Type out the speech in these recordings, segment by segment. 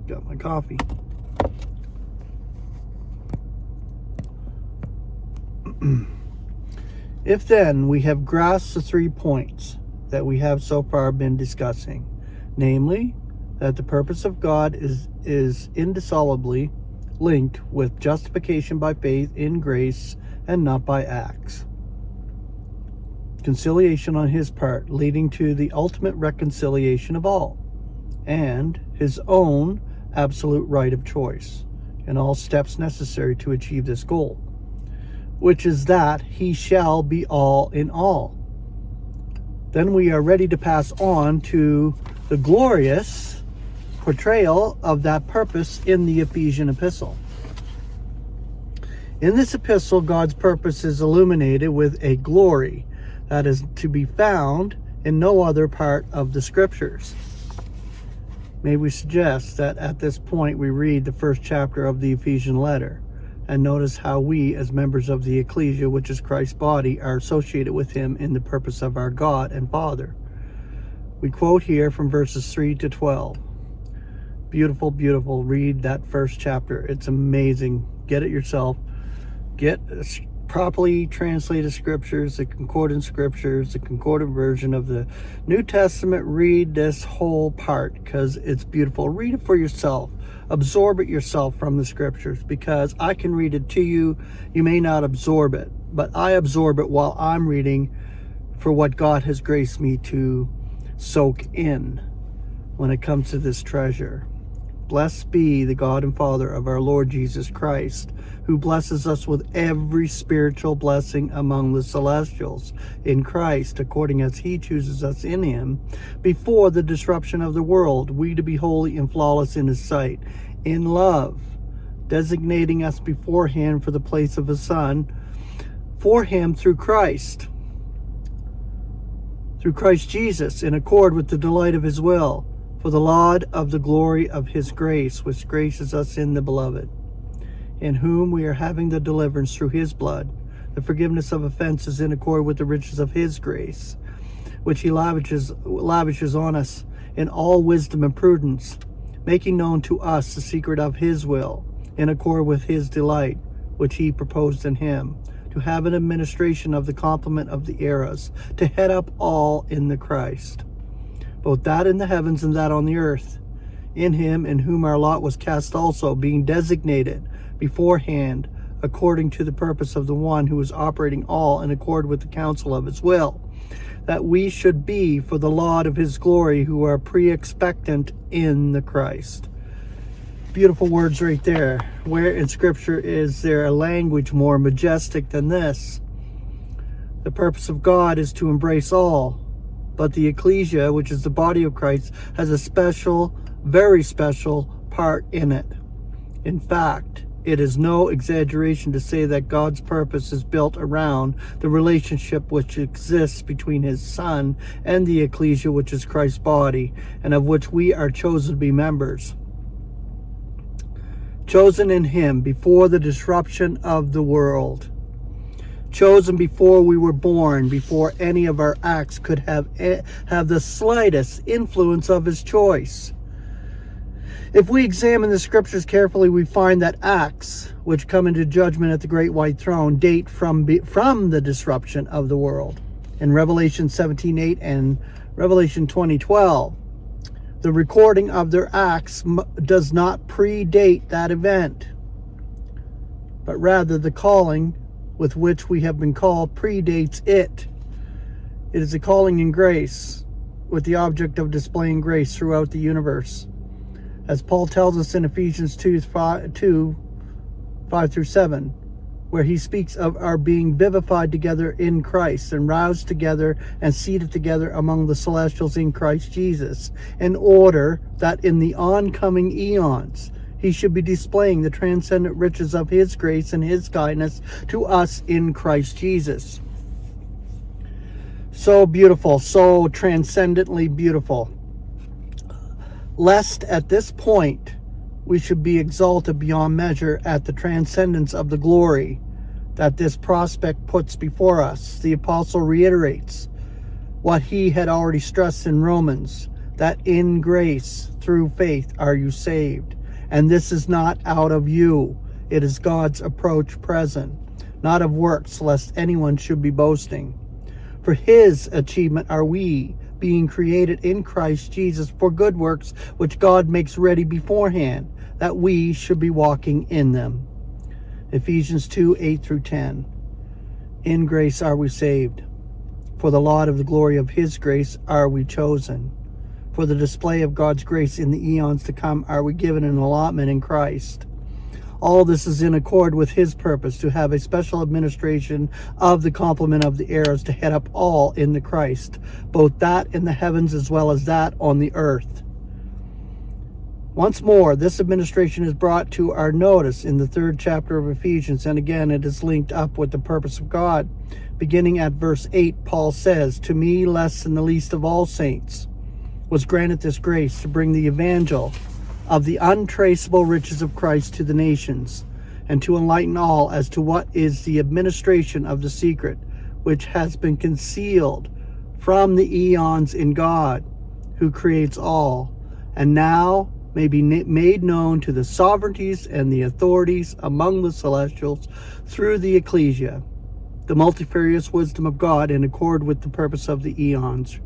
Got my coffee. If then we have grasped the 3 points that we have so far been discussing, namely, that the purpose of God is indissolubly linked with justification by faith in grace and not by acts. Conciliation on his part, leading to the ultimate reconciliation of all, and his own absolute right of choice, and all steps necessary to achieve this goal, which is that he shall be all in all. Then we are ready to pass on to the glorious portrayal of that purpose in the Ephesian epistle. In this epistle, God's purpose is illuminated with a glory that is to be found in no other part of the scriptures. May we suggest that at this point we read the first chapter of the Ephesian letter and notice how we, as members of the ecclesia, which is Christ's body, are associated with him in the purpose of our God and Father. We quote here from verses 3 to 12. Beautiful, beautiful. Read that first chapter. It's amazing. Get it yourself. Get properly translated scriptures, the concordant scriptures, the concordant version of the New Testament. Read this whole part because it's beautiful. Read it for yourself. Absorb it yourself from the scriptures, because I can read it to you. You may not absorb it, but I absorb it while I'm reading for what God has graced me to soak in when it comes to this treasure. Blessed be the God and Father of our Lord Jesus Christ, who blesses us with every spiritual blessing among the celestials in Christ, according as he chooses us in him, before the disruption of the world, we to be holy and flawless in his sight, in love, designating us beforehand for the place of his Son, for him through Christ Jesus, in accord with the delight of his will, for the laud of the glory of his grace, which graces us in the beloved, in whom we are having the deliverance through his blood, the forgiveness of offenses in accord with the riches of his grace, which he lavishes on us in all wisdom and prudence, making known to us the secret of his will, in accord with his delight, which he proposed in him, to have an administration of the complement of the eras, to head up all in the Christ, both that in the heavens and that on the earth, in him in whom our lot was cast also, being designated beforehand according to the purpose of the one who is operating all in accord with the counsel of his will, that we should be for the laud of his glory, who are pre-expectant in the Christ. Beautiful words right there. Where in scripture is there a language more majestic than this? The purpose of God is to embrace all, but the ecclesia, which is the body of Christ, has a special, very special part in it. In fact, it is no exaggeration to say that God's purpose is built around the relationship which exists between his Son and the ecclesia, which is Christ's body, and of which we are chosen to be members. Chosen in him before the disruption of the world. Chosen before we were born, before any of our acts could have the slightest influence of his choice. If we examine the scriptures carefully, we find that acts which come into judgment at the great white throne date from the disruption of the world. In Revelation 17:8 and Revelation 20:12, the recording of their acts does not predate that event, but rather the calling with which we have been called predates it. It is a calling in grace, with the object of displaying grace throughout the universe. As Paul tells us in Ephesians 2:5-7, where he speaks of our being vivified together in Christ and roused together and seated together among the celestials in Christ Jesus, in order that in the oncoming eons he should be displaying the transcendent riches of his grace and his kindness to us in Christ Jesus. So beautiful, so transcendently beautiful. Lest at this point we should be exalted beyond measure at the transcendence of the glory that this prospect puts before us, the apostle reiterates what he had already stressed in Romans, that in grace through faith are you saved, And this is not out of you. It is God's approach present, not of works, lest anyone should be boasting. For his achievement are we, being created in Christ Jesus for good works, which God makes ready beforehand, that we should be walking in them. Ephesians 2:8-10. In grace are we saved. For the laud of the glory of his grace are we chosen. For the display of God's grace in the eons to come are we given an allotment in Christ. All this is in accord with his purpose to have a special administration of the complement of the heirs to head up all in the Christ, both that in the heavens as well as that on the earth. Once more, this administration is brought to our notice in the 3rd chapter of Ephesians, and again it is linked up with the purpose of God. Beginning at verse 8, Paul says, "To me, less than the least of all saints, was granted this grace to bring the evangel of the untraceable riches of Christ to the nations, and to enlighten all as to what is the administration of the secret, which has been concealed from the eons in God, who creates all, and now may be made known to the sovereignties and the authorities among the celestials through the ecclesia, the multifarious wisdom of God in accord with the purpose of the eons,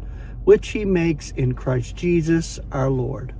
which he makes in Christ Jesus our Lord."